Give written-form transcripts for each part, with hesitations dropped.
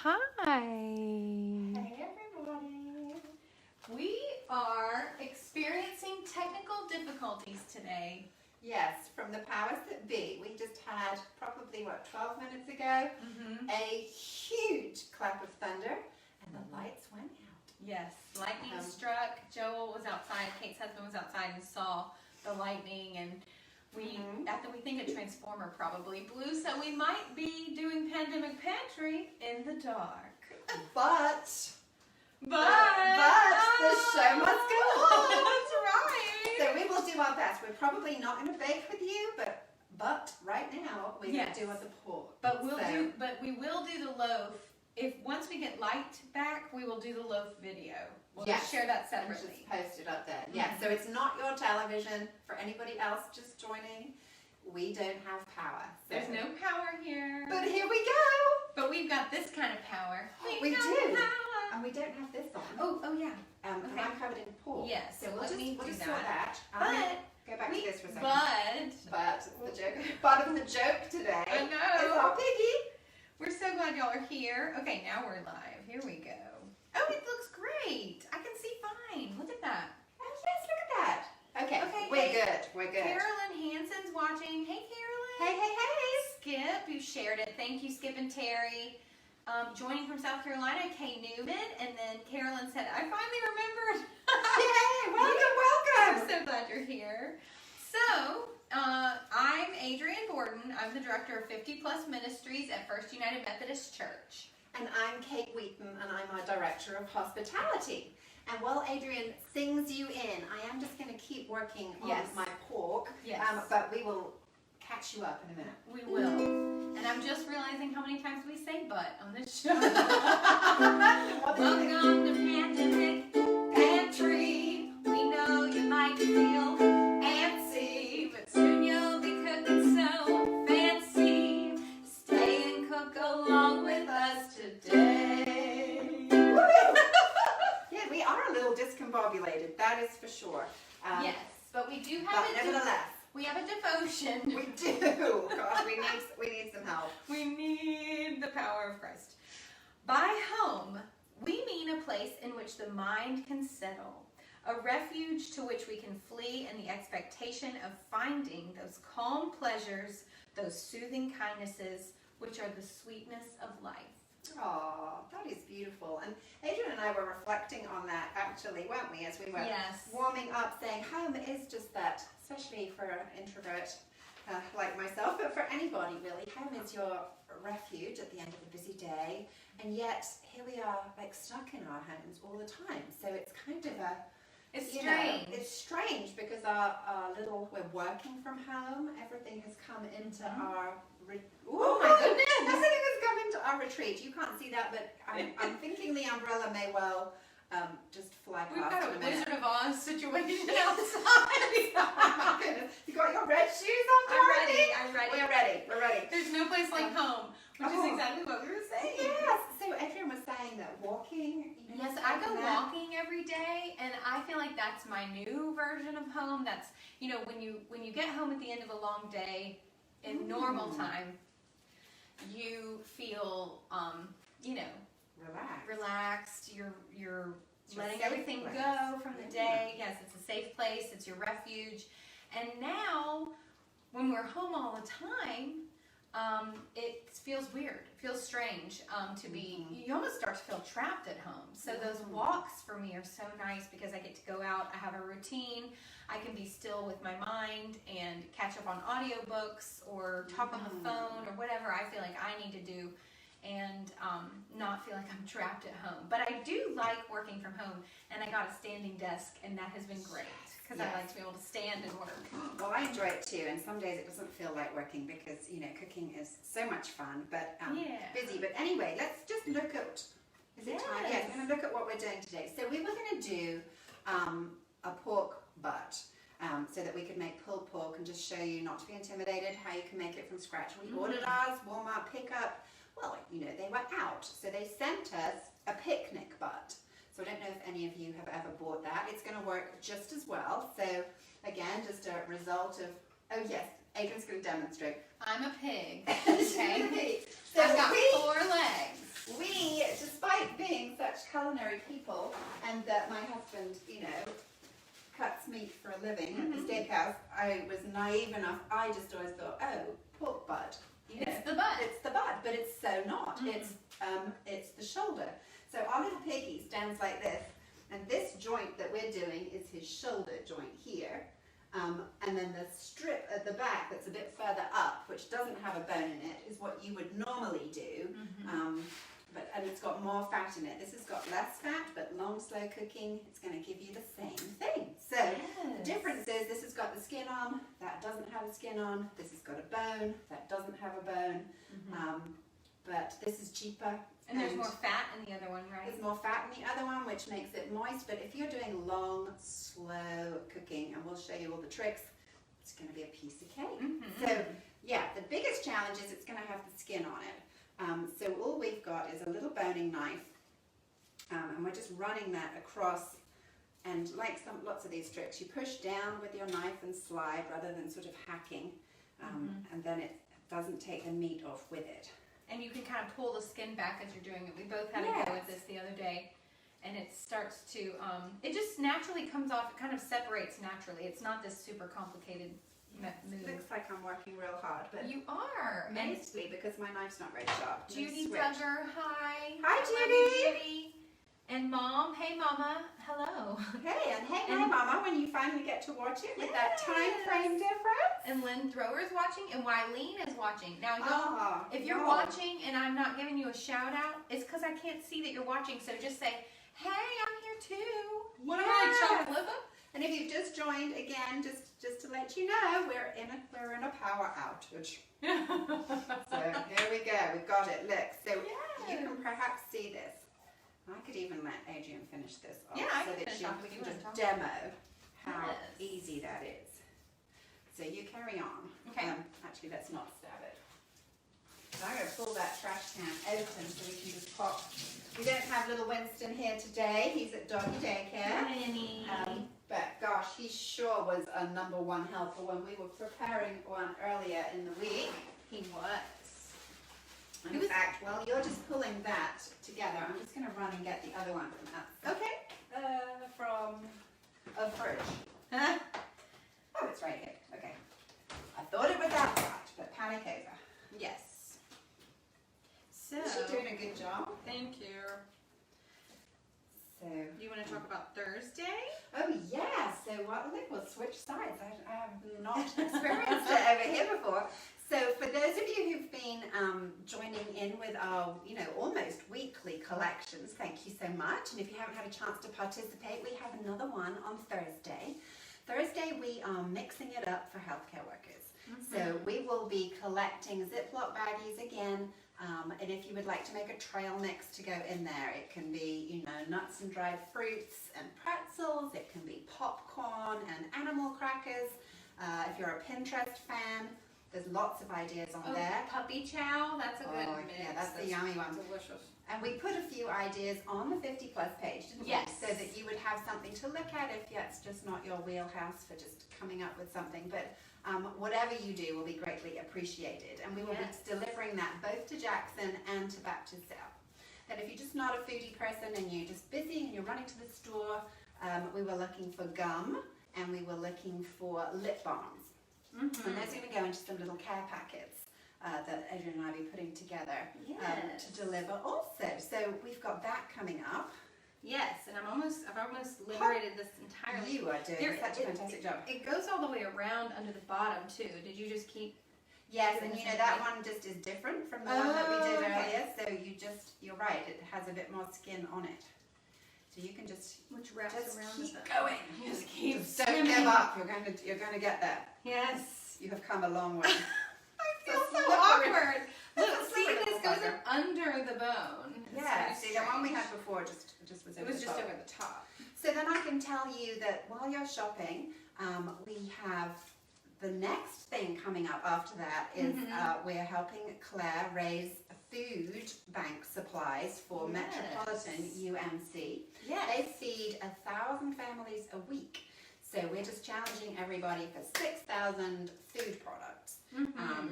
Hi. Hey everybody. We are experiencing technical difficulties today. Yes, from the powers that be. We just had probably, 12 minutes ago, a huge clap of thunder and the lights went out. Yes, lightning struck. Joel was outside, Kate's husband was outside and saw the lightning, and we think a transformer probably blew, so we might be doing Pandemic Pantry in the dark. But the show must go on. That's right. So we will do our best. We're probably not going to bake with you, but right now we're going to do the pork. But we will do the loaf. Once we get light back, we will do the loaf video. We'll just share that separately. Just post it up there. Yeah. So it's not your television for anybody else just joining. We don't have power. So. There's no power here. But here we go. But we've got this kind of power. We do. Power. And we don't have this on. Oh yeah. And I'm covered in pork. Yes. So we'll just do sort that. But go back to this for a second. But the joke. Part of the joke today. I know. Is our piggy. We're so glad y'all are here. Okay, now we're live. Here we go. Oh, it looks great. I can see fine. Look at that. Oh yes, look at that. Okay. We're good. Carolyn Hansen's watching. Hey, Carolyn. Hey. Skip, you shared it. Thank you, Skip and Terry. Joining from South Carolina, Kay Newman, and then Carolyn said, I finally remembered. Yay, welcome. I'm so glad you're here. So, I'm Adrian Borden. I'm the director of 50 Plus Ministries at First United Methodist Church. And I'm Kate Wheaton, and I'm our director of hospitality. And while Adrian sings you in, I am just going to keep working on my pork. Yes. But we will catch you up in a minute. We will. And I'm just realizing how many times we say "but" on this show. Welcome to Pandemic Pantry. We know you might feel antsy, but soon you'll be cooking so fancy. Stay and cook along with us today. Yeah, we are a little discombobulated, that is for sure. Yes, but we do have nevertheless. We have a devotion. We do. Gosh, we need some help. We need the power of Christ. By home, we mean a place in which the mind can settle, a refuge to which we can flee in the expectation of finding those calm pleasures, those soothing kindnesses, which are the sweetness of life. Oh, that is beautiful. And Adrian and I were reflecting on that actually, weren't we, as we were warming up, saying home is just that, especially for an introvert like myself, but for anybody really. Home is your refuge at the end of a busy day, and yet here we are like stuck in our homes all the time. So it's kind of it's strange. It's strange because we're working from home. Everything has come into our oh my goodness! Everything has come into our retreat. You can't see that, but I'm thinking the umbrella may well just fly past. We've got a Wizard of Oz situation outside. Oh my goodness! You got your red shoes on, Dorothy? I'm ready. We're ready. There's no place like home, which is exactly what we were saying. Yes. So Adrian was saying that walking. Yes, I go walking every day, and I feel like that's my new version of home. That's when you get home at the end of a long day. In normal time, you feel, relaxed. You're letting everything go from the day. Yes, it's a safe place. It's your refuge. And now, when we're home all the time, it feels weird. It feels strange to be. You almost start to feel trapped at home. So those walks for me are so nice because I get to go out. I have a routine. I can be still with my mind and catch up on audiobooks or talk on the phone or whatever I feel like I need to do, and not feel like I'm trapped at home. But I do like working from home, and I got a standing desk, and that has been great because I like to be able to stand and work. Well, I enjoy it too, and some days it doesn't feel like working because cooking is so much fun, but busy. But anyway, let's just look at. Is it time? Yes, we're going to look at what we're doing today. So we were going to do a pork butt. So that we could make pulled pork and just show you, not to be intimidated, how you can make it from scratch. We ordered ours, Walmart pickup. Well, they were out. So they sent us a picnic butt. So I don't know if any of you have ever bought that. It's going to work just as well. So again, just a result of, oh yes, Adrian's going to demonstrate. I'm a pig. Okay. So I've got 4 legs. We culinary people, and that my husband, you know, cuts meat for a living at the steakhouse, I was naive enough. I just always thought, oh, pork butt. You know, it's the butt. It's the butt, but it's so not. It's the shoulder. So our little piggy stands like this, and this joint that we're doing is his shoulder joint here. And then the strip at the back that's a bit further up, which doesn't have a bone in it, is what you would normally do. And it's got more fat in it. This has got less fat, but long, slow cooking, it's going to give you the same thing. So the difference is this has got the skin on, that doesn't have a skin on. This has got a bone, that doesn't have a bone. But this is cheaper. And there's more fat in the other one, right? There's more fat in the other one, which makes it moist. But if you're doing long, slow cooking, and we'll show you all the tricks, it's going to be a piece of cake. So yeah, the biggest challenge is it's going to have the skin on it. So all we've got is a little boning knife, and we're just running that across. And like lots of these tricks, you push down with your knife and slide rather than sort of hacking, and then it doesn't take the meat off with it. And you can kind of pull the skin back as you're doing it. We both had a go with this the other day, and it starts to, it just naturally comes off. It kind of separates naturally. It's not this super complicated move. It looks like I'm working real hard, but you are. mostly because my knife's not very sharp. Judy Duggar, hi. Hi, Judy. And Mom, hey Mama, hello. Hey, and hey, Mama, when you finally get to watch it with that time frame difference. And Lynn Thrower's watching, and Wileen is watching. Now, y'all, if you're watching and I'm not giving you a shout out, it's because I can't see that you're watching. So just say, hey, I'm here too. What am I, chocolate liver? And if you've just joined, again, just to let you know, we're in a power outage. So here we go. We've got it. Look, so you can perhaps see this. I could even let Adrian finish this off so that she can just demo how easy that is. So you carry on. Okay. Actually, let's not stab it. So I'm going to pull that trash can open so we can just pop. We don't have little Winston here today. He's at doggy daycare. But gosh, he sure was a #1 helper when we were preparing one earlier in the week. He was. In fact, while you're just pulling that together, I'm just going to run and get the other one from that. Okay. From a fridge. Oh, it's right here. Okay. I thought it was outside, but panic over. Yes. So. She's doing a good job. Thank you. So. You want to talk about Thursday? Oh yeah. So we'll switch sides. I have not experienced it over here before. So for those of you who've been joining in with our, almost weekly collections, thank you so much. And if you haven't had a chance to participate, we have another one on Thursday. Thursday we are mixing it up for healthcare workers. So we will be collecting Ziploc baggies again. And if you would like to make a trail mix to go in there, it can be, nuts and dried fruits and pretzels. It can be popcorn and animal crackers. If you're a Pinterest fan, there's lots of ideas on there. Puppy chow, that's a good mix. Yeah, that's the yummy one. Delicious. And we put a few ideas on the 50 Plus page, didn't we? So that you would have something to look at if that's just not your wheelhouse for just coming up with something. But whatever you do will be greatly appreciated. And we will be delivering that both to Jackson and to Baptist South. And if you're just not a foodie person and you're just busy and you're running to the store, we were looking for gum and we were looking for lip balms. And those are going to go into some little care packets that Adrian and I will be putting together to deliver also. So we've got that coming up. Yes, and I've almost liberated this entirely. You are doing such a fantastic job. It goes all the way around under the bottom too. Did you just keep? Yes, and that one just is different from the one that we did earlier. So you're right. It has a bit more skin on it. So you can just keep going. Just keep. Don't give up. You're going to get there. Yes. You have come a long way. I feel so awkward. Look, see, this goes under the bone. Yeah. See, the one we had before just was over the top. It was just over the top. So then I can tell you that while you're shopping, we have the next thing coming up after that is we're helping Claire raise food bank supplies for Metropolitan UMC. Yes. They feed 1,000 families a week. So we're just challenging everybody for 6,000 food products.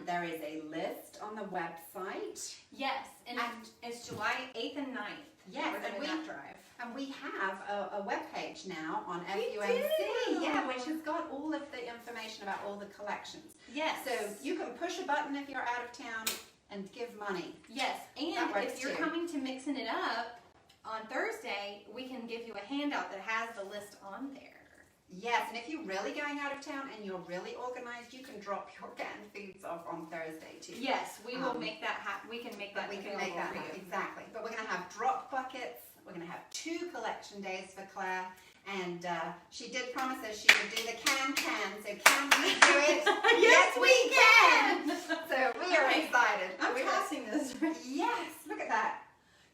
There is a list on the website. Yes, and it's July 8th and 9th. Yes, and we have a webpage now on FUMC, which has got all of the information about all the collections. Yes. So you can push a button if you're out of town and give money. Yes, and if you're coming to Mixing It Up on Thursday, we can give you a handout that has the list on there. Yes, and if you're really going out of town and you're really organized, you can drop your canned foods off on Thursday too. Yes, we will make that happen. We can make that happen. Exactly. But we're going to have drop buckets. We're going to have 2 collection days for Claire. And she did promise us she would do the can. So can we do it? Yes, we can. So we are excited. I'm tossing this. Yes, look at that.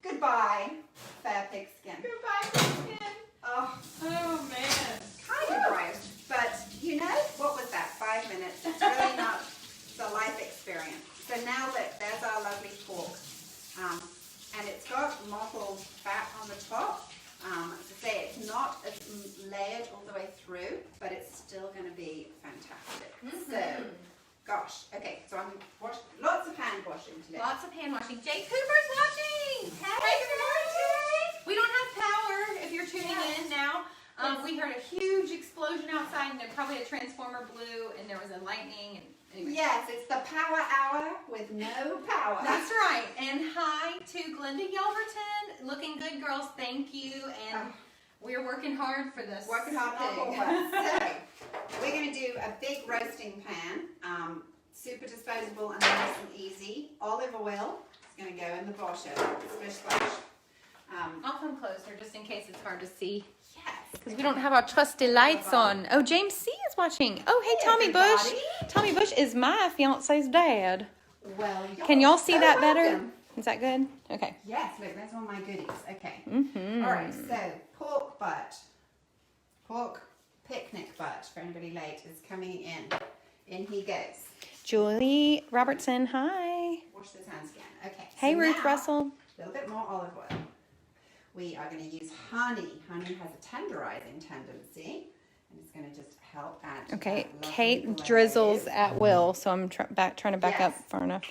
Goodbye, fair pigskin. Goodbye, pigskin. Oh man. Kind of gross. But you know, what was that? 5 minutes. It's really not the life experience. So now that there's our lovely pork. And it's got mottled fat on the top. To say it's not layered all the way through, but it's still going to be fantastic. So, gosh, okay, so I'm washing, lots of hand washing today. Lots of hand washing. Jay Cooper's watching. Hey, we don't have power if you're tuning in now. We heard a huge explosion outside, and there probably a transformer blew, and there was a lightning. And anyway. Yes, it's the power hour with no power. That's right. And hi to Glenda Yelverton. Looking good, girls. Thank you. And we're working hard for this. Working hard for all of us. So, we're going to do a big roasting pan. Super disposable and nice and easy. Olive oil is going to go in the bottom. Splish splash. I'll come closer just in case it's hard to see. Yes. Because we don't have our trusty lights on. Oh, James C. is watching. Oh, hey, Tommy Bush. Tommy Bush is my fiance's dad. Well, can y'all see that better? Is that good? Okay. Yes, look, that's all my goodies. Okay. All right, so pork butt. Pork picnic butt, for anybody late, is coming in. In he goes. Julie Robertson, hi. Wash those hands again. Okay. Hey, so Ruth now, Russell. A little bit more olive oil. We are going to use honey. Honey has a tenderizing tendency, and it's going to just help add. Okay, Kate drizzles at will, so I'm trying to back up far enough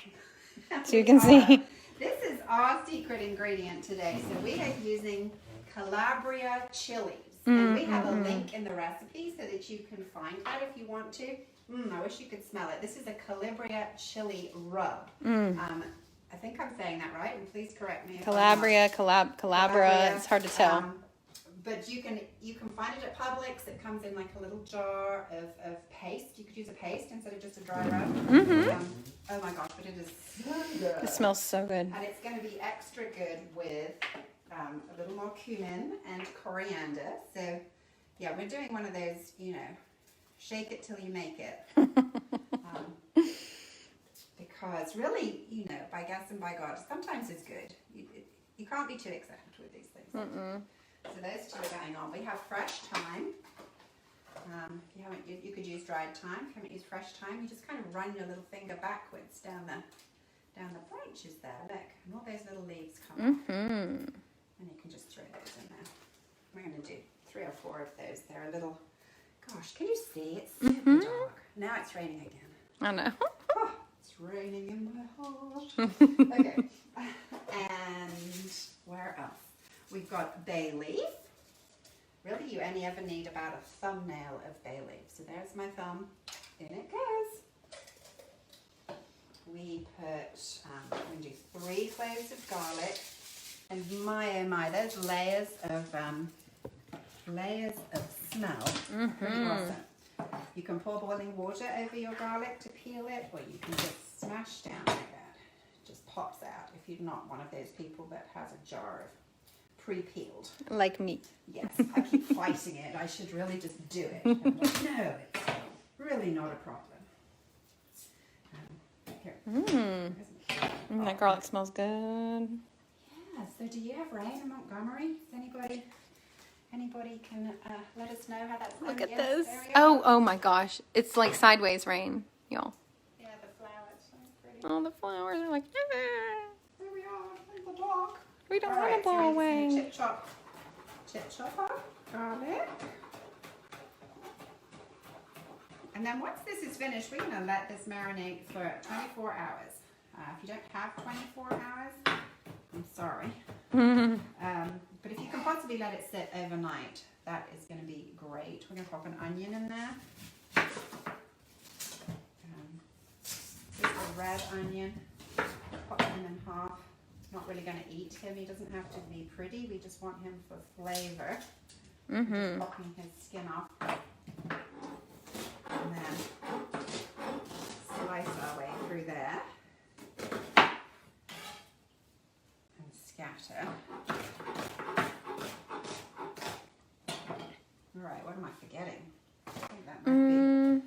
so you can see. This is our secret ingredient today. So we are using Calabria chilies, and we have a link in the recipe so that you can find that if you want to. I wish you could smell it. This is a Calabria chili rub. I think I'm saying that right, and please correct me. Calabria. It's hard to tell. But you can find it at Publix. It comes in like a little jar of paste. You could use a paste instead of just a dry rub. Oh my gosh, but it is so good. It smells so good. And it's going to be extra good with a little more cumin and coriander. So yeah, we're doing one of those, shake it till you make it. Because really, by gas and by God, sometimes it's good. You can't be too excited with these things. So those two are going on. We have fresh thyme. You could use dried thyme. If you haven't used fresh thyme, you just kind of run your little finger backwards down the branches there. Look, and all those little leaves come up. And you can just throw those in there. We're going to do 3 or 4 of those. They're a little, gosh, can you see? It's super dark. Now it's raining again. I know. Oh, it's raining in my heart. Okay. And where else? We've got bay leaf. Really, you only ever need about a thumbnail of bay leaf. So there's my thumb. In it goes. We put, we do 3 cloves of garlic. And my, oh my, those layers of smell. Pretty awesome. You can pour boiling water over your garlic to peel it, or you can just smash down like that. It just pops out if you're not one of those people that has a jar of pre-peeled. Like me. Yes, I keep fighting it. I should really just do it. I'm like, no, it's really not a problem. Here. That garlic smells good. Yeah, so do you have rain in Montgomery? Is anybody can let us know how that's going? Look at this. Oh my gosh. It's like sideways rain, y'all. Yeah, the flowers are pretty. Oh, the flowers are like, There we are, in the dark. We don't want to blow away. Chip chopper, garlic. And then once this is finished, we're going to let this marinate for 24 hours. If you don't have 24 hours, I'm sorry. But if you can possibly let it sit overnight, that is going to be great. We're going to pop an onion in there. This is a red onion. Pop him in half. Not really going to eat him. He doesn't have to be pretty. We just want him for flavor. Just popping his skin off. And then slice our way through there. And scatter. Alright, what am I forgetting? I think that might be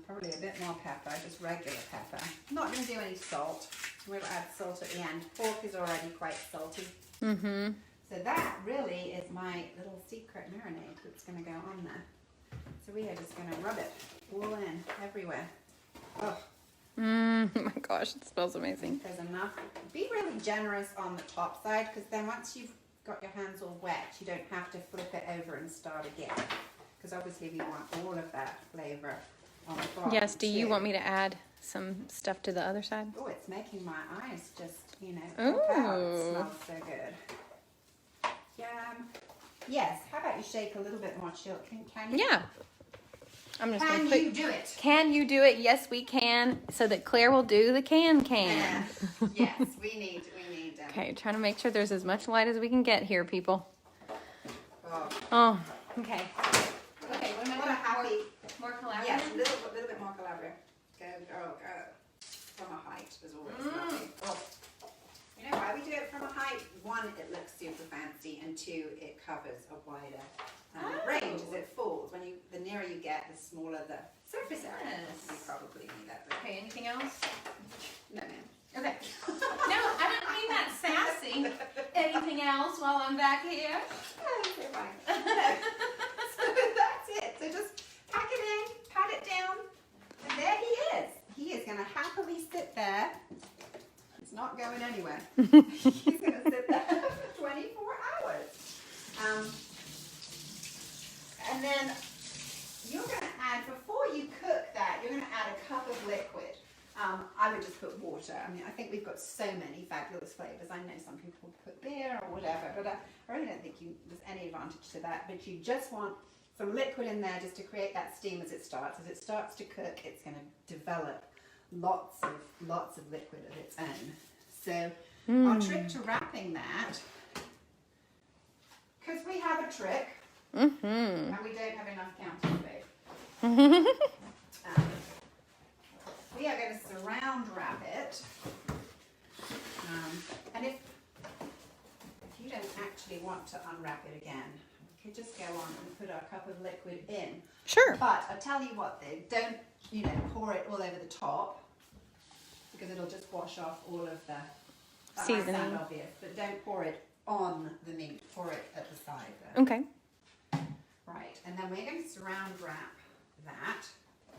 probably a bit more pepper, just regular pepper. I'm not going to do any salt. We'll add salt at the end. Pork is already quite salty. So that really is my little secret marinade that's going to go on there. So we are just going to rub it all in, everywhere. Oh. Oh my gosh, it smells amazing. There's enough. Be really generous on the top side, because then once you've got your hands all wet, you don't have to flip it over and start again. Because obviously we want all of that flavour on the bottom. Yes, do you want me to add some stuff to the other side? Oh, it's making my eyes just, you know, pop out. It smells so good. Yum. Yes, how about you shake a little bit more, Chilton? Can you? Yeah. I'm just Can you do it? Can you do it? Yes, we can. So that Claire will do the can. Yes, we need. Okay, trying to make sure there's as much light as we can get here, people. Oh. Okay. Okay, what am I doing? More collaborative? Yes, a little bit more collaborative. Go. From a height is always lovely. Oh. You know why we do it from a height? One, it looks super fancy, and two, it covers a wider range as it falls. The nearer you get, the smaller the surface area. You probably need that. Okay, anything else? No, ma'am. Okay. No, I didn't mean that sassy. Anything else while I'm back here? Okay, fine. So that's it. So just pack it in, pat it down, and there he is. He is going to happily sit there. He's not going anywhere. He's going to sit there for 24 hours. And then you're going to add, before you cook that, you're going to add a cup of liquid. I would just put water. I mean, I think we've got so many fabulous flavors. I know some people put beer or whatever, but I really don't think there's any advantage to that. But you just want some liquid in there just to create that steam as it starts. As it starts to cook, it's going to develop lots of liquid of its own. So our trick to wrapping that, because we have a trick, and we don't have enough counter space. We are going to surround wrap it, and if you don't actually want to unwrap it again, we could just go on and put our cup of liquid in. Sure. But I tell you what, though, don't pour it all over the top, because it'll just wash off all of the seasoning. That might sound obvious, but don't pour it on the meat. Pour it at the side there. Okay. Right, and then we're going to surround wrap that.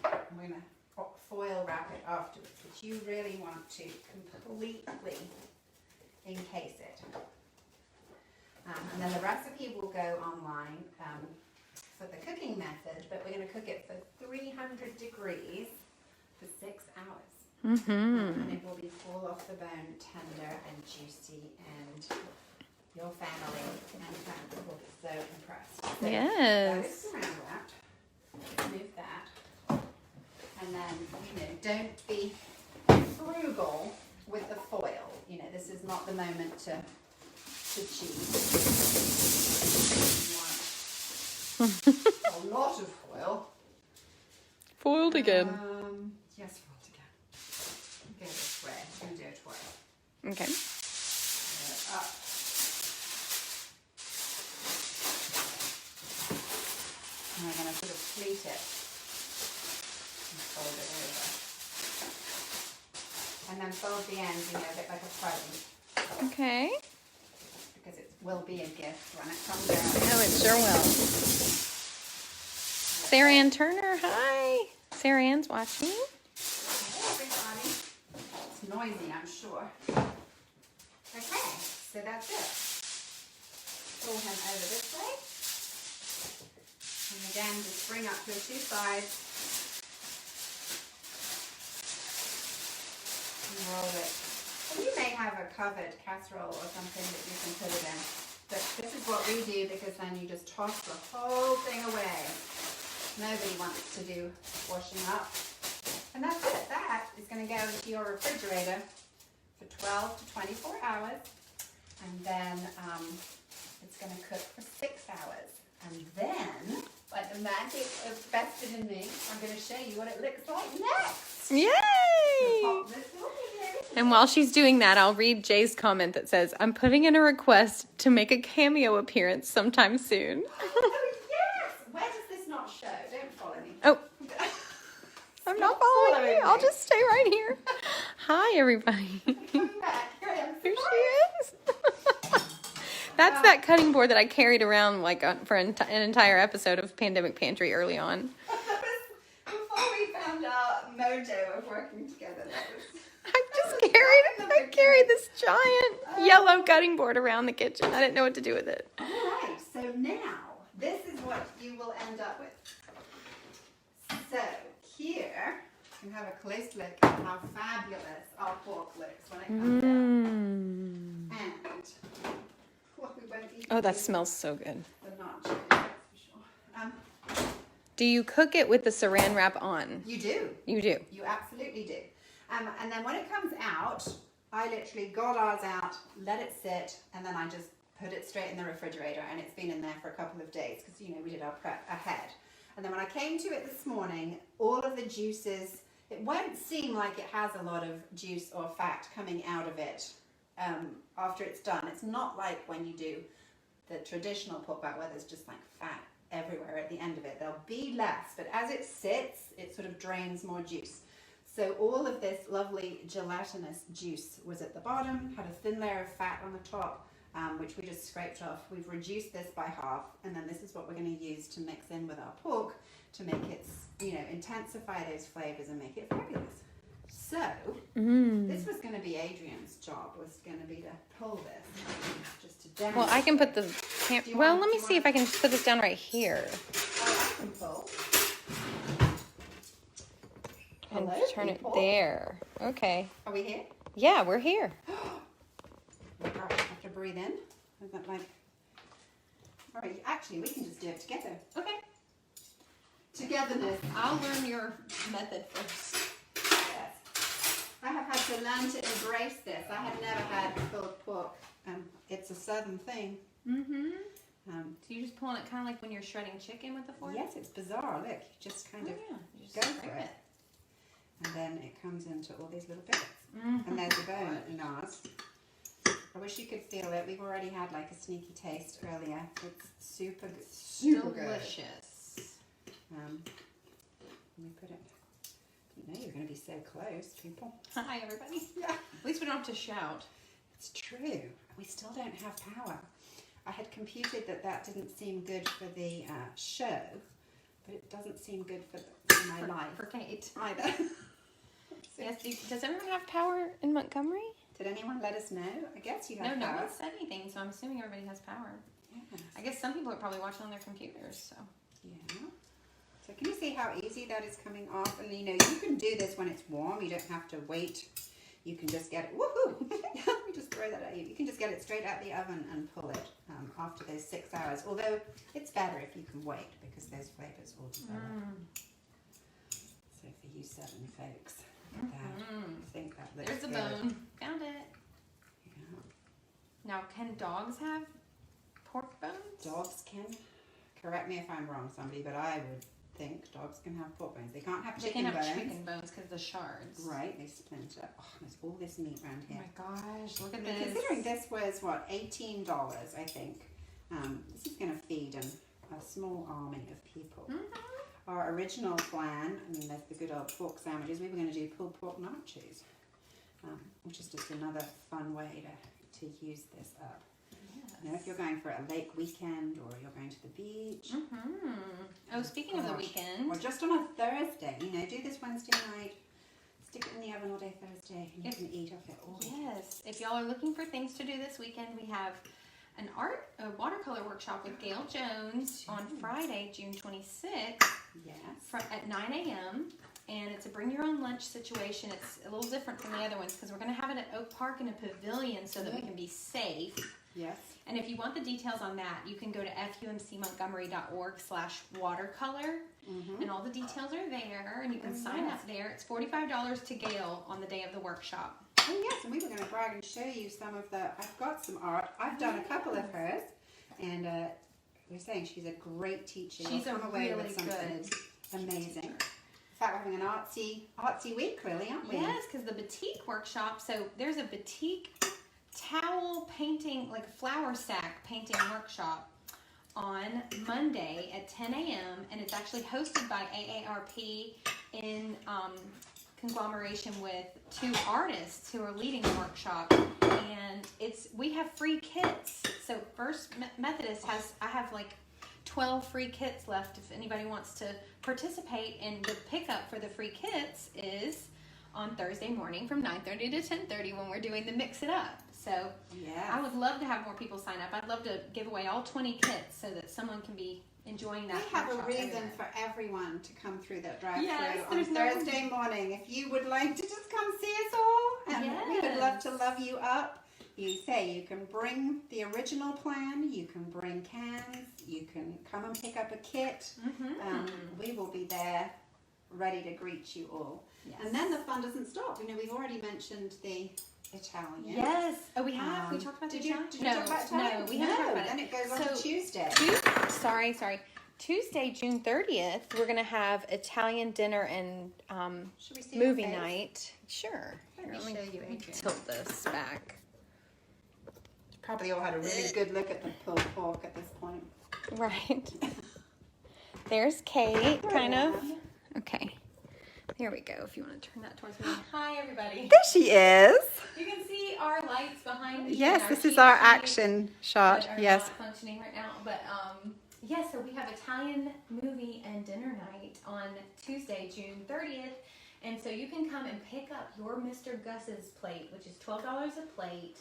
I'm going to foil wrap it afterwards, but you really want to completely encase it. And then the recipe will go online for the cooking method, but we're going to cook it for 300 degrees for 6 hours. And it will be full off the bone, tender and juicy, and your family and friends will be so impressed. So yes. That is surround wrapped. Move that. And then, don't be frugal with the foil. This is not the moment to cheat. A lot of foil. Foiled again. Yes, foiled again. Go this way. I'm going to do a twirl. Okay. Up. And we're going to sort of pleat it. Fold it over. And then fold the ends, a bit like a present. Okay. Because it will be a gift when it comes out. Oh, it sure will. Sarah Ann Turner, hi. Sarah Ann's watching. Hey, everybody. It's noisy, I'm sure. Okay, so that's it. Pull him over this way. And again, just bring up your two sides. roll it. And you may have a covered casserole or something that you can put it in. But this is what we do because then you just toss the whole thing away. Nobody wants to do washing up. And that's it. That is going to go into your refrigerator for 12 to 24 hours. And then it's going to cook for 6 hours. And then, like the magic is vested in me, I'm going to show you what it looks like next. Yay! Pop this away. And while she's doing that, I'll read Jay's comment that says, I'm putting in a request to make a cameo appearance sometime soon. Oh, yes! Where does this not show? Don't follow me. Oh, I'm not following you. I'll just stay right here. Hi, everybody. Coming back. Here I am. Here she is. That's that cutting board that I carried around like for an entire episode of Pandemic Pantry early on. Before we found our mojo of working together, that was... I carried this giant yellow cutting board around the kitchen. I didn't know what to do with it. All right, so now this is what you will end up with. So here you can have a close look at how fabulous our pork looks when it comes out. And well, we won't eat Oh, that smells so good. the nachos, that's for sure. Do you cook it with the saran wrap on? You do. You do. You absolutely do. And then when it comes out, I literally got ours out, let it sit, and then I just put it straight in the refrigerator, and it's been in there for a couple of days because, you know, we did our prep ahead. And then when I came to it this morning, all of the juices, it won't seem like it has a lot of juice or fat coming out of it after it's done. It's not like when you do the traditional pork butt where there's just like fat everywhere at the end of it. There'll be less, but as it sits, it sort of drains more juice. So all of this lovely gelatinous juice was at the bottom, had a thin layer of fat on the top, which we just scraped off. We've reduced this by half, and then this is what we're going to use to mix in with our pork to make it, you know, intensify those flavors and make it fabulous. So this was going to be Adrian's job, was going to be to pull this, just to demonstrate. Well, I can put the let me see if I can just put this down right here. Oh, I can pull. And Hello, turn people. it there. Okay. Are we here? Yeah, we're here. Oh my gosh, I have to breathe in. Is that like... All right, actually, we can just do it together. Okay. Togetherness. I'll learn your method first. Yes. I have had to learn to embrace this. I have never had pulled pork. It's a southern thing. Mm-hmm. So you're just pulling it kind of like when you're shredding chicken with the fork? Yes, it's bizarre. Look, you just kind of You just go for scrape it. And then it comes into all these little bits. Mm-hmm. And there's a bone in ours. I wish you could feel it. We've already had like a sneaky taste earlier. It's super good. Delicious. Let me put it. You know you're going to be so close, people. Hi, everybody. Yeah. At least we don't have to shout. It's true. We still don't have power. I had computed that didn't seem good for the show, but it doesn't seem good for my life For Kate. either. Yes, Does everyone have power in Montgomery? Did anyone let us know? I guess you have no power. one said anything, so I'm assuming everybody has power. Yes. I guess some people are probably watching on their computers, so. Yeah. So can you see how easy that is coming off? And you know, you can do this when it's warm. You don't have to wait. You can just get it. Woohoo! Let me just throw that at you. You can just get it straight out the oven and pull it after those 6 hours. Although it's better if you can wait because those flavors will develop. So for you southern folks, look at that. I think that looks There's the good. bone. Found it. Yeah. Now, can dogs have pork bones? Dogs can. Correct me if I'm wrong, somebody, but I would think dogs can have pork bones. They can't have They chicken can have bones. chicken bones because of the shards. Right, they splinter. Oh, there's all this meat around Oh here. my gosh, look at I mean, this. considering this was, what, $18, I think. This is going to feed a small army of people. Our original plan, I mean, there's the good old pork sandwiches. We were going to do pulled pork nachos, which is just another fun way to use this up. You know, if you're going for a lake weekend or you're going to the beach. Oh, speaking of the weekend. Or just on a Thursday, you know, do this Wednesday night, stick it in the oven all day Thursday, and you can eat off it all day. Yes, if y'all are looking for things to do this weekend, we have a watercolor workshop with Gail Jones on Friday, June 26th Yes. at 9 a.m. and it's a bring your own lunch situation. It's a little different from the other ones because we're going to have it at Oak Park in a pavilion so that we can be safe. Yes. And if you want the details on that, you can go to fumcmontgomery.org/watercolor, and all the details are there, and you can sign up there. It's $45 to Gail on the day of the workshop. Oh yes, and we were going to brag and show you some of the, I've got some art. I've done a couple of hers, and we're saying she's a great teacher. She's You'll come away really with something good amazing. In fact, we're having an artsy week, really, aren't we? Yes, because the batik workshop, so there's a batik towel painting, like a flower stack painting workshop on Monday at 10 a.m. and it's actually hosted by AARP in conglomeration with 2 artists who are leading the workshop, and we have free kits. So First Methodist I have like 12 free kits left if anybody wants to participate, and the pickup for the free kits is on Thursday morning from 9:30 to 10:30 when we're doing the Mix It Up. So I would love to have more people sign up. I'd love to give away all 20 kits so that someone can be enjoying that. We have a reason for everyone to come through that drive-through on no Thursday morning. If you would like to just come see us all, and we would love to love you up. You can bring the original plan, you can bring cans, you can come and pick up a kit. We will be there ready to greet you all. Yes. And then the fun doesn't stop. We've already mentioned the Italian. Yes. Oh, we have? We talked about the Italian? Did you talk about Italian? No, we haven't talked about it. Then it goes on to Tuesday. Sorry. Tuesday, June 30th, we're going to have Italian dinner and Should we see movie night. Sure. Let me show you, Adrian. Tilt this back. Probably all had a really good look at the pulled pork at this point. Right. There's Kate, kind of. Okay. There we go, if you want to turn that towards me. Hi, everybody. There she is. You can see our lights behind me. Yes, this is our action shot. Yes. Not functioning right now, but so we have Italian movie and dinner night on Tuesday, June 30th. And so you can come and pick up your Mr. Gus's plate, which is $12 a plate.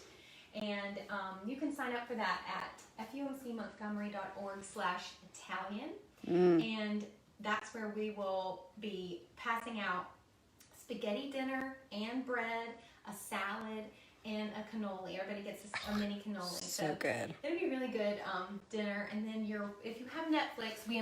And you can sign up for that at fumcmontgomery.org/Italian. And that's where we will be passing out spaghetti dinner and bread, a salad, and a cannoli. Everybody gets a mini cannoli. So good. It'll be a really good dinner. And then if you have Netflix, we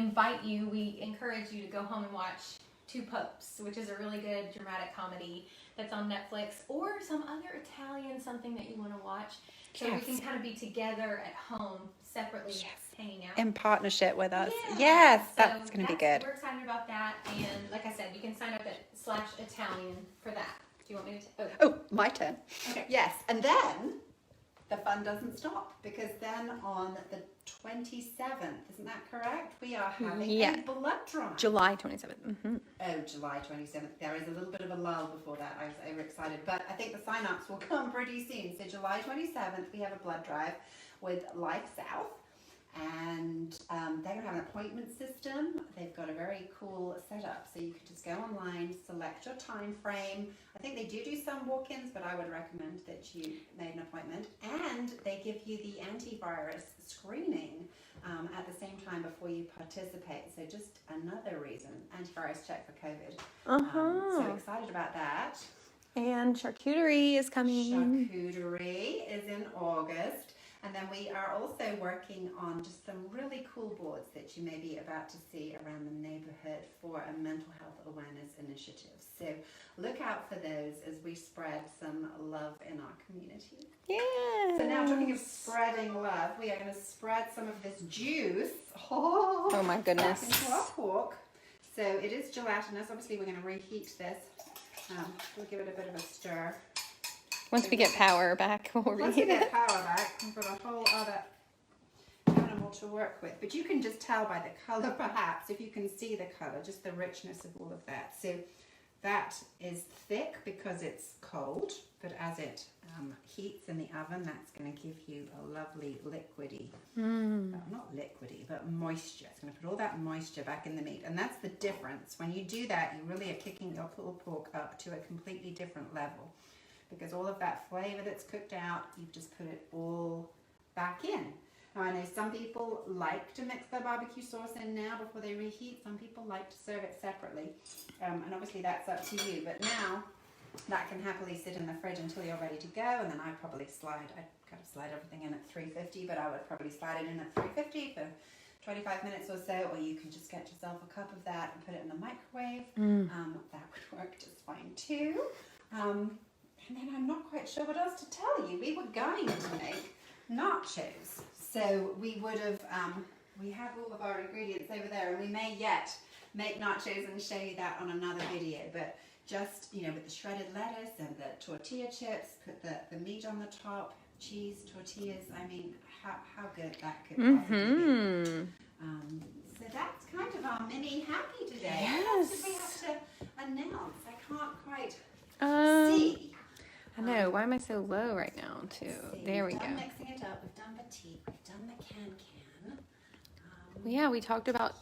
encourage you to go home and watch Two Popes, which is a really good dramatic comedy that's on Netflix, or some other Italian something that you want to watch. So we can kind of be together at home separately, hanging out. In partnership with us. Yeah. Yes, that's going to be good. We're excited about that. And like I said, you can sign up at /Italian for that. Do you want me to? Oh, my turn. Okay. Yes, and then the fun doesn't stop, because then on the 27th, isn't that correct? We are having a blood drive. July 27th. Oh, July 27th. There is a little bit of a lull before that. I was overexcited, but I think the sign-ups will come pretty soon. So July 27th, we have a blood drive with Life South, and they're going to have an appointment system. They've got a very cool setup, so you can just go online, select your time frame. I think they do some walk-ins, but I would recommend that you made an appointment. And they give you the antivirus screening at the same time before you participate. So just another reason, antivirus check for COVID. So excited about that. And charcuterie is coming. Charcuterie is in August. And then we are also working on just some really cool boards that you may be about to see around the neighborhood for a mental health awareness initiative. So look out for those as we spread some love in our community. Yeah. So now, talking of spreading love, we are going to spread some of this juice. Oh my goodness. Back into our pork. So it is gelatinous. Obviously, we're going to reheat this. We'll give it a bit of a stir. Once we get power back, we'll reheat it. Once we get power back, we've got a whole other animal to work with. But you can just tell by the colour, perhaps, if you can see the colour, just the richness of all of that. So that is thick because it's cold, but as it heats in the oven, that's going to give you a lovely liquidy, not liquidy, but moisture. It's going to put all that moisture back in the meat. And that's the difference. When you do that, you really are kicking your pulled pork up to a completely different level. Because all of that flavour that's cooked out, you've just put it all back in. Now I know some people like to mix their barbecue sauce in now before they reheat. Some people like to serve it separately. And obviously that's up to you. But now that can happily sit in the fridge until you're ready to go. And then I'd probably slide everything in at 350, but I would probably slide it in at 350 for 25 minutes or so, or you can just get yourself a cup of that and put it in the microwave. That would work just fine too. And then I'm not quite sure what else to tell you. We were going to make nachos. So we would have, we have all of our ingredients over there, and we may yet make nachos and show you that on another video. But just, you know, with the shredded lettuce and the tortilla chips, put the meat on the top, cheese, tortillas. I mean, how good that could possibly be. So that's kind of our mini happy today. Yes. What else did we have to announce? I can't quite see. I know. Why am I so low right now, too? There we go. We've done mixing it up. We've done batik. We've done the can. Yeah, we talked about.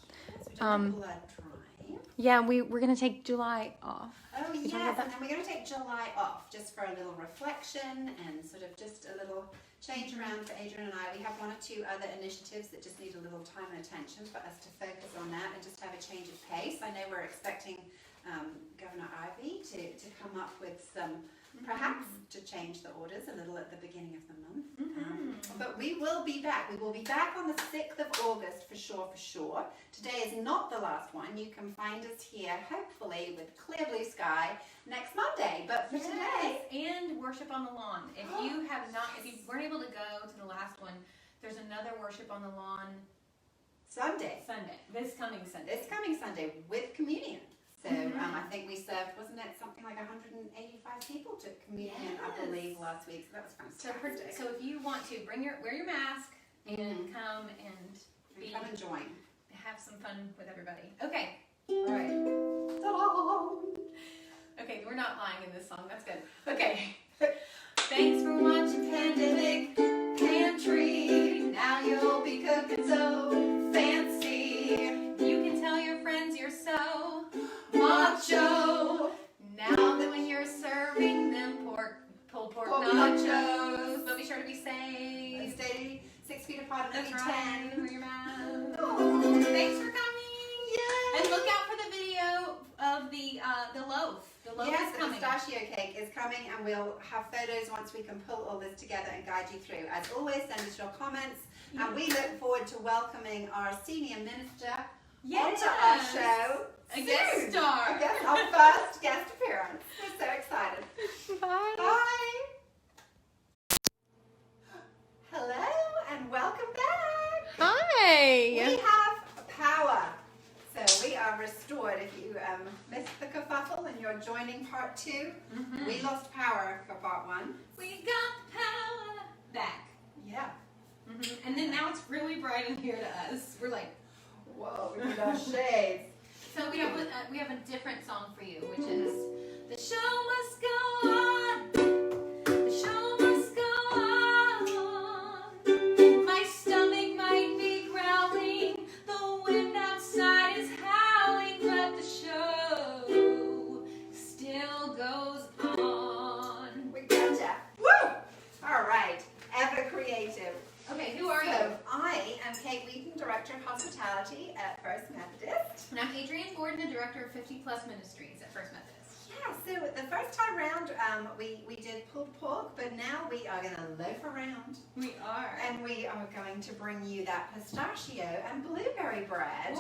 We've done the blood drying. Yeah, we're gonna take July off. Oh yes, and then we're going to take July off just for a little reflection and sort of just a little change around for Adrian and I. We have one or two other initiatives that just need a little time and attention for us to focus on that and just have a change of pace. I know we're expecting Governor Ivy to come up with some, perhaps to change the orders a little at the beginning of the month. But we will be back. We will be back on the 6th of August for sure. Today is not the last one. You can find us here, hopefully, with clear blue sky next Monday. But for today... And worship on the lawn. If you have not, if you weren't able to go to the last one, there's another worship on the lawn Sunday. This coming Sunday with communion. So I think we served, wasn't it, something like 185 people took communion, I believe, last week. So that was fantastic. So if you want to, wear your mask and come and come and join. Have some fun with everybody. Okay. All right. Ta-da! Okay, we're not lying in this song. That's good. Okay. Thanks for watching Pandemic Pantry. Now you'll be cooking so fancy. You can tell your friends you're so macho. Now that when you're serving them pulled pork nachos. But be sure to be safe. And stay 6 feet apart and maybe 10. Wear your mask. Thanks for coming. Yay. And look out for the video of the loaf. The loaf is coming. The pistachio cake is coming, and we'll have photos once we can pull all this together and guide you through. As always, send us your comments, and we look forward to welcoming our senior minister onto our show. A guest star. Our first guest appearance. We're so excited. Bye. Bye. Hello, and welcome back. Hi. We have power. So we are restored. If you missed the kerfuffle and you're joining part 2, we lost power for part 1. We got the power back. Yeah. And then now it's really bright in here to us. We're like, whoa, we need our shades. So we have a different song for you, which is The Show Must Go On. The show must go on. My stomach might be growling. The wind outside is howling, but the show still goes on. We gotcha. Woo! All right. Ever creative. Okay, who are you? So I am Kate Wheaton, Director of Hospitality at First Methodist. And I'm Adrian Gordon, the Director of 50 Plus Ministries at First Methodist. Yeah, so the first time round we did pulled pork, but now we are going to loaf around. We are. And we are going to bring you that pistachio and blueberry bread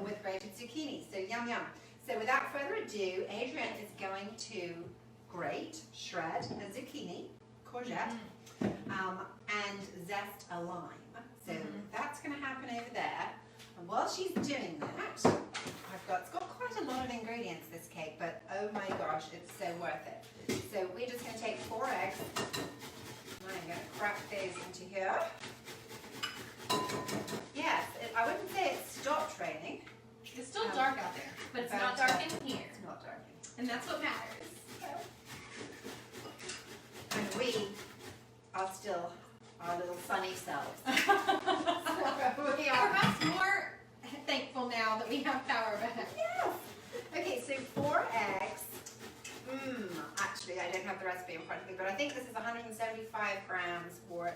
with grated zucchini. So yum yum. So without further ado, Adrian is going to shred a zucchini, courgette, and zest a lime. So that's going to happen over there. And while she's doing that, it's got quite a lot of ingredients, this cake, but oh my gosh, it's so worth it. So we're just going to take 4 eggs. I'm going to crack these into here. Yes, I wouldn't say it's stopped raining. It's still dark out there, but it's not dark in here. It's not dark in here. And that's what matters. And we are still our little sunny selves. We are perhaps more thankful now that we have power back. Yes. Okay, so 4 eggs. Actually, I don't have the recipe in front of me, but I think this is 175 grams or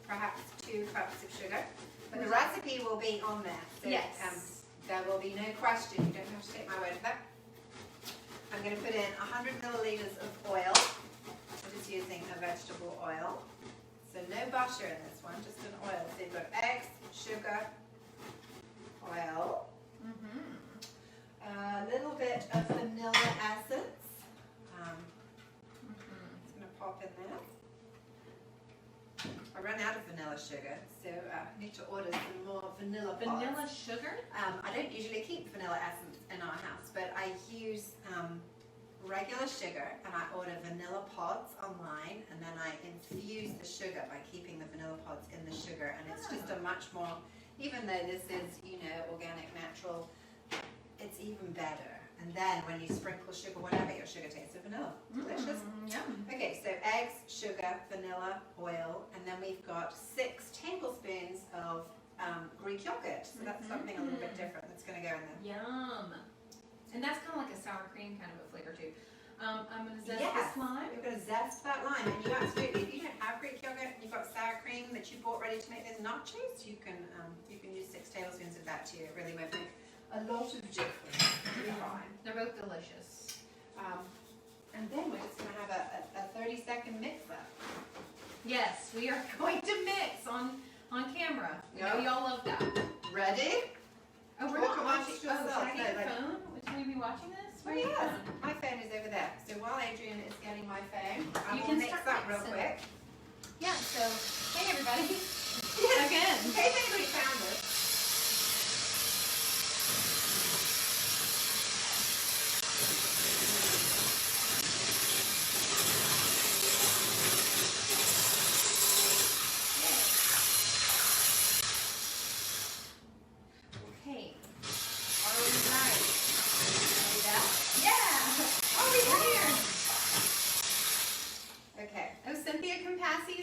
perhaps 2 cups of sugar. But the recipe will be on there. So, yes. There will be no question. You don't have to take my word for that. I'm going to put in 100 milliliters of oil. I'm just using a vegetable oil. So no butter in this one, just an oil. So you've got eggs, sugar, oil, a little bit of vanilla essence. It's going to pop in there. I ran out of vanilla sugar, so I need to order some more vanilla pods. Vanilla sugar? I don't usually keep vanilla essence in our house, but I use regular sugar and I order vanilla pods online, and then I infuse the sugar by keeping the vanilla pods in the sugar, and it's just a much more, even though this is, you know, organic, natural, it's even better. And then when you sprinkle sugar, whatever your sugar tastes of vanilla, delicious. Yum. Okay, so eggs, sugar, vanilla, oil, and then we've got 6 tablespoons of Greek yogurt. So that's something a little bit different that's going to go in there. Yum. And that's kind of like a sour cream kind of a flavor too. I'm going to zest this lime. You're going to zest that lime, and you absolutely, if you don't have Greek yogurt and you've got sour cream that you bought ready to make those nachos, you can use 6 tablespoons of that too. It really won't make a lot of difference. They're both delicious. And then we're just going to have a 30-second mix up. Yes, we are going to mix on camera. We know y'all love that. Ready? Oh, we're not watching. Oh, should I get your phone? Should we be watching this? Oh, yes. My phone is over there. So while Adrian is getting my phone, I will mix up real quick. Yeah, so, hey everybody. Again. In case anybody found us.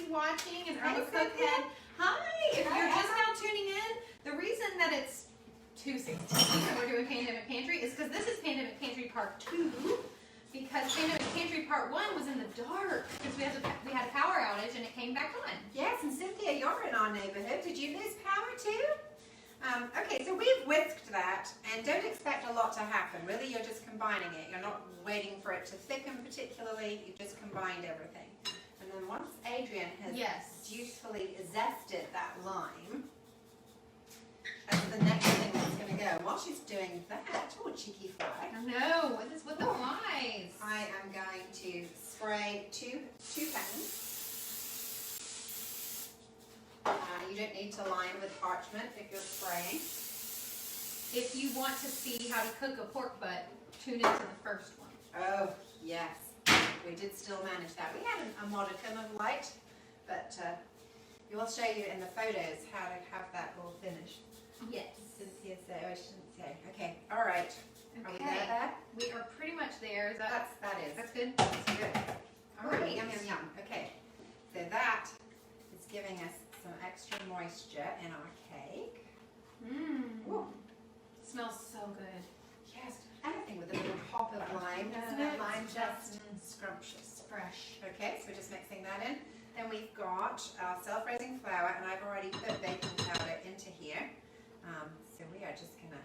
Watching and Earl Cookhead. Hi! If you're just now tuning in, the reason that it's 2:16 and we're doing Pandemic Pantry is because this is Pandemic Pantry Part 2. Because Pandemic Pantry Part 1 was in the dark because we had a power outage and it came back on. Yes, and Cynthia, you're in our neighborhood. Did you lose power too? Okay, so we've whisked that, and don't expect a lot to happen. Really, you're just combining it. You're not waiting for it to thicken particularly. You've just combined everything. And then once Adrian has dutifully zested that lime, that's the next thing that's going to go. And while she's doing that, oh, cheeky fly. No, what is with the flies? I am going to spray two pans. You don't need to line with parchment if you're spraying. If you want to see how to cook a pork butt, tune into the first one. Oh, yes. We did still manage that. We had a modicum of light, but we'll show you in the photos how to have that all finished. Yes. Cynthia said, oh, I shouldn't say. Okay, all right. Okay. Are we there? We are pretty much there. Is That's good? That's good. All right. Yum, yum, yum. Okay, so that is giving us some extra moisture in our cake. Mmm. Smells so good. Yes, anything with a little pop of lime, doesn't it? Lime just scrumptious. Fresh. Okay, so we're just mixing that in. Then we've got our self-raising flour, and I've already put baking powder into here. So we are just gonna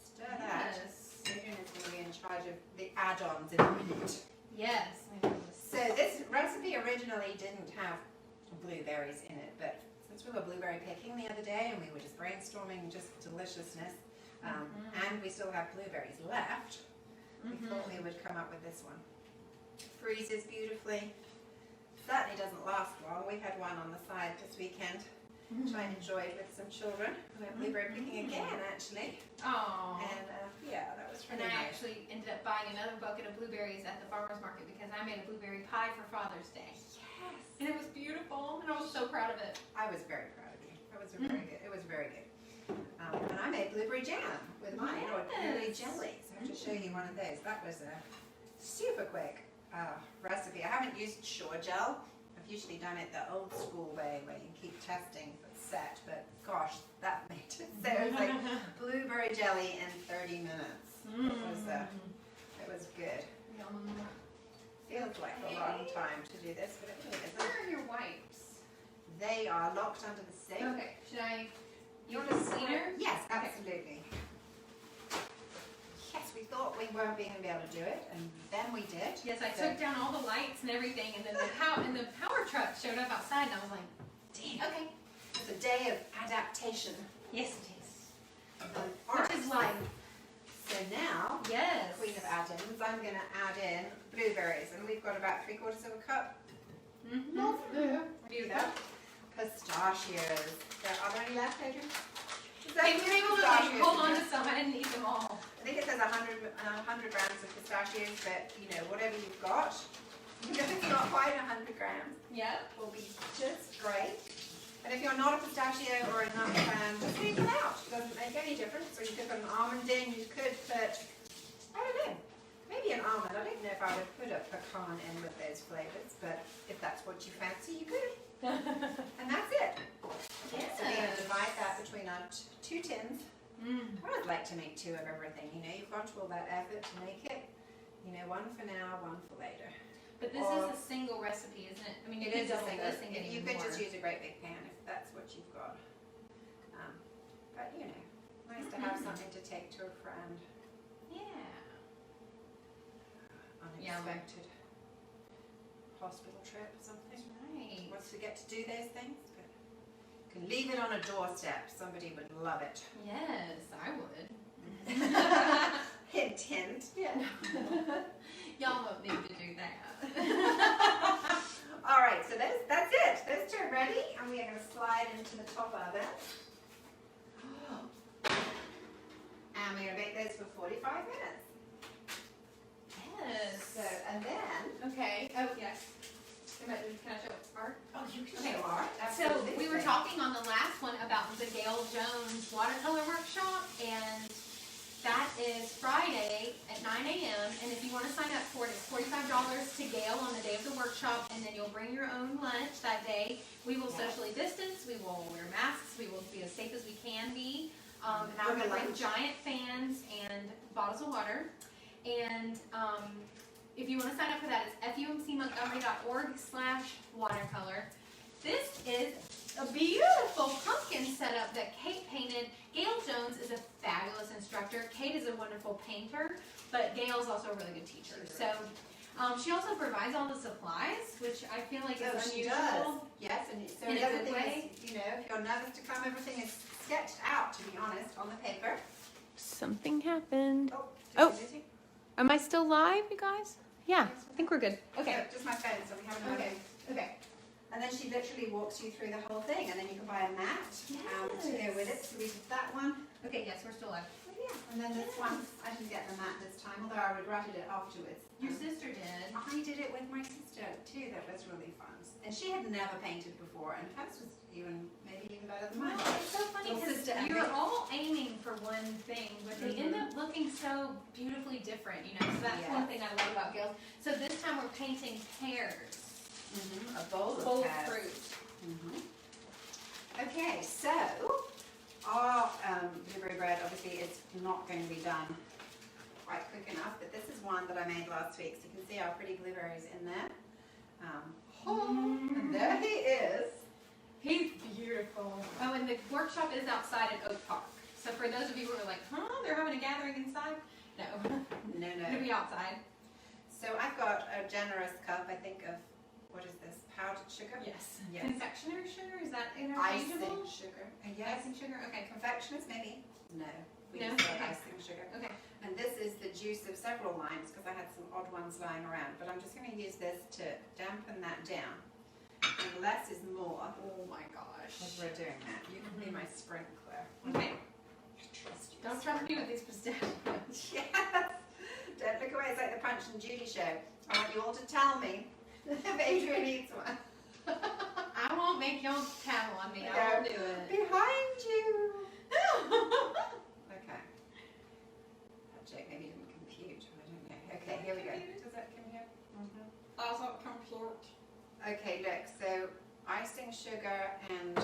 stir that. Adrian is gonna be in charge of the add-ons in a minute. Yes. So this recipe originally didn't have blueberries in it, but since we were blueberry picking the other day and we were just brainstorming just deliciousness, and we still have blueberries left, we thought we would come up with this one. Freezes beautifully. Certainly doesn't last long. We had one on the side this weekend, which I enjoyed with some children. We went blueberry picking again, actually. Oh. And yeah, that was really nice. And I nice. actually ended up buying another bucket of blueberries at the farmer's market because I made a blueberry pie for Father's Day. Yes. And it was beautiful, and I was so proud of it. I was very proud of you. It was very good. It was very good. And I made blueberry jam with mine, or blueberry jelly. So I have to show you one of those. That was a super quick recipe. I haven't used shore gel. I've usually done it the old school way where you keep testing for set, but gosh, that made it. So it was like blueberry jelly in 30 minutes. It was good. Yum. Feels like a long time to do this, but it really isn't. Where are your wipes? they are locked under the sink. Okay, should I? You want a cleaner? Yes, absolutely. Yes, we thought we weren't going to be able to do it, and then we did. Yes, I took down all the lights and everything, and then the power truck showed up outside, and I was like, Damn. okay. It's a day of adaptation. Yes, it is. Which is life. So now, Yes. Queen of add-ins, I'm going to add in blueberries, and we've got about 3/4 of a cup. Mm-hmm. Lovely. Beautiful. Pistachios. Are there any left, Adrian? Hey, we were able to hold on to some. I didn't eat them all. I think it says 100 grams of pistachios, but you know, whatever you've got, even if it's not quite 100 grams, Yep. will be just great. And if you're not a pistachio or a nut fan, just leave them out. It doesn't make any difference. Or you could put an almond in. You could put, I don't know, maybe an almond. I don't know if I would put a pecan in with those flavors, but if that's what you fancy, you could. And that's it. Yes. So we're going to divide that between our two tins. Mm. I would like to make 2 of everything. You know, you've gone to all that effort to make it. You know, 1 for now, 1 for later. But this is a single recipe, isn't it? I mean, you It could is a double single. this and get You even could more. just use a great big pan if that's what you've got. But you know, nice to have something to take to a friend. Yeah. Unexpected hospital trip or something. That's right. Wants to get to do those things, but you can leave it on a doorstep. Somebody would love it. Yes, I would. Hint, hint. Yeah. Y'all won't need to do that. All right, so that's it. Those 2 are ready, and we are going to slide into the top oven. And we're going to bake those for 45 minutes. Yes. So, and then... Okay. Oh, yes. Can I show art? Oh, you can Okay. show art. So Absolutely. we were talking on the last one about the Gail Jones watercolor workshop, and that is Friday at 9 a.m. And if you want to sign up for it, it's $45 to Gail on the day of the workshop, and then you'll bring your own lunch that day. We will socially distance. We will wear masks. We will be as safe as we can be. And I'm going to bring giant fans and bottles of water. And if you want to sign up for that, it's fumcmontgomery.org/watercolor. This is a beautiful pumpkin setup that Kate painted. Gail Jones is a fabulous instructor. Kate is a wonderful painter, but Gail is also a really good teacher. So she also provides all the supplies, which I feel like is she unusual. does. Yes, and so In the a other good thing way. is, you know, if you're nervous to come, everything is sketched out, to be honest, on the paper. Something happened. Oh. Am I still live, you guys? Yeah, I think we're good. Okay. So, just my phone, so we have another Okay. Okay. And then she literally walks you through the whole thing, and then you can buy a mat to go with it. So we did that one. Okay, yes, we're still live. Oh, yeah. And then this one, I didn't get the mat this time, although I regretted it afterwards. Your sister did. I did it with my sister too. That was really fun. And she had never painted before, and hers was maybe even better than mine. Well, it's so funny Little because sister and you're me. all aiming for one thing, but they end up looking so beautifully different, you know. So that's one thing I love about Gail. So this time we're painting pears. A bowl Bowl of of pears. fruit. Okay, so our blueberry bread obviously is not going to be done quite quick enough, but this is one that I made last week, so you can see our pretty blueberries in there. And there he is. He's beautiful. Oh, and the workshop is outside at Oak Park. So for those of you who are like, they're having a gathering inside? No. No. It'll be outside. So I've got a generous cup, I think, of, what is this, powdered sugar? Yes. Yes. Confectioner's sugar? Is that interchangeable? Icing sugar. Yes. Icing sugar? Okay. Confectioners, maybe? No. We No? just said Okay. icing sugar. Okay. And this is the juice of several limes, because I had some odd ones lying around. But I'm just going to use this to dampen that down. And less is more. Oh my gosh. As we're doing that. You can be my sprinkler. Okay. Trust you. Don't trust me with these pistachios. Yes. Don't look away. It's like the Punch and Judy show. I want you all to tell me if Adrian eats one. I won't make y'all tattle on me. I won't do it. Behind you. Okay. That joke maybe didn't compute. I don't know. Okay, here we go. Does that come here? Also compute. Okay, look. So icing sugar and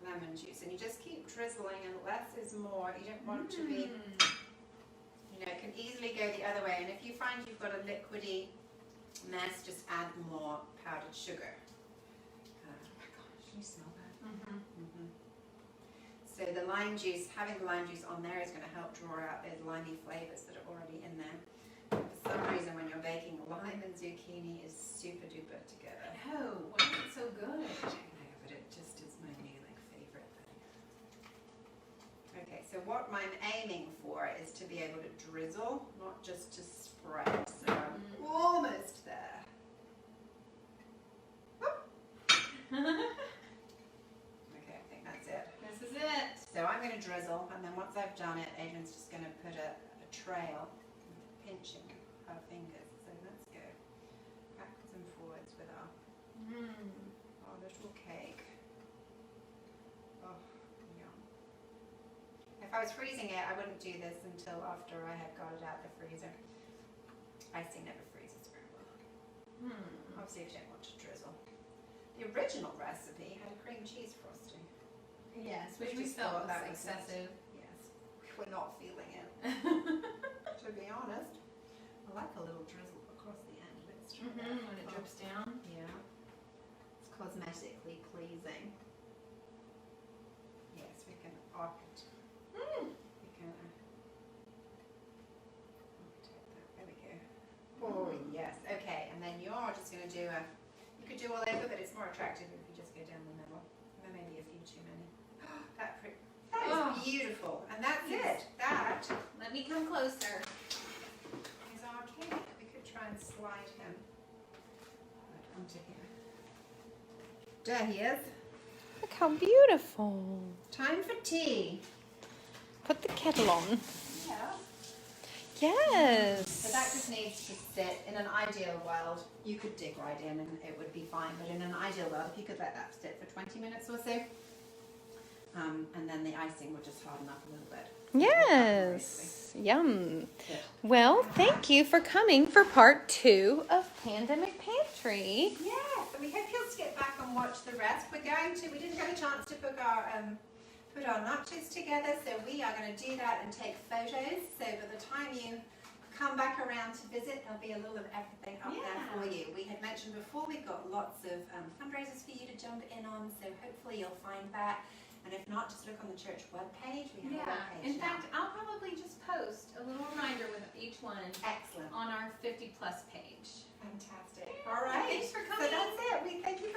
lemon juice, and you just keep drizzling, and less is more. You don't want to be, you know, it can easily go the other way. And if you find you've got a liquidy mess, just add more powdered sugar. you smell that? So the lime juice, having the lime juice on there is going to help draw out those limey flavours that are already in there. For some reason, when you're baking, lime and zucchini is super duper together. Oh, why is it so good? I don't know, but it just is my new favourite thing. Okay, so what I'm aiming for is to be able to drizzle, not just to spread. So I'm almost there. Okay, I think that's it. This is it. So I'm going to drizzle, and then once I've done it, Adrian's just going to put a trail, pinching her fingers. So let's go backwards and forwards with our little cake. Oh, yum. If I was freezing it, I wouldn't do this until after I had got it out the freezer. Icing never freezes very well. Obviously, you don't want to drizzle. The original recipe had a cream cheese frosting. Yes, which we felt was excessive. Yes, we were not feeling it. To be honest, I like a little drizzle across the end of it. When it drips down. Yeah, it's cosmetically pleasing. Yes, we can arc it. We can. There we go. Oh yes. Okay, and then you're just going to do a. You could do all over, but it's more attractive if you just go down the middle. There may be a few too many. That is beautiful, and that's it. That Let me come closer. is our cake. We could try and slide him onto here. There he is. Look how beautiful. Time for tea. Put the kettle on. Yeah. Yes. So that just needs to sit. In an ideal world, you could dig right in and it would be fine. But in an ideal world, if you could let that sit for 20 minutes or so, and then the icing would just harden up a little bit. Yes. Yum. Good. Well, thank you for coming for part 2 of Pandemic Pantry. Yes, and we hope you'll skip back and watch the rest. We didn't get a chance to put our nachos together, so we are going to do that and take photos. So by the time you come back around to visit, there'll be a little of everything up there for you. We had mentioned before we've got lots of fundraisers for you to jump in on, so hopefully you'll find that. And if not, just look on the church webpage. We have a webpage In now. fact, I'll probably just post a little reminder with each one Excellent. on our 50+ page. Fantastic. All right. Thanks for coming. So that's it. We thank you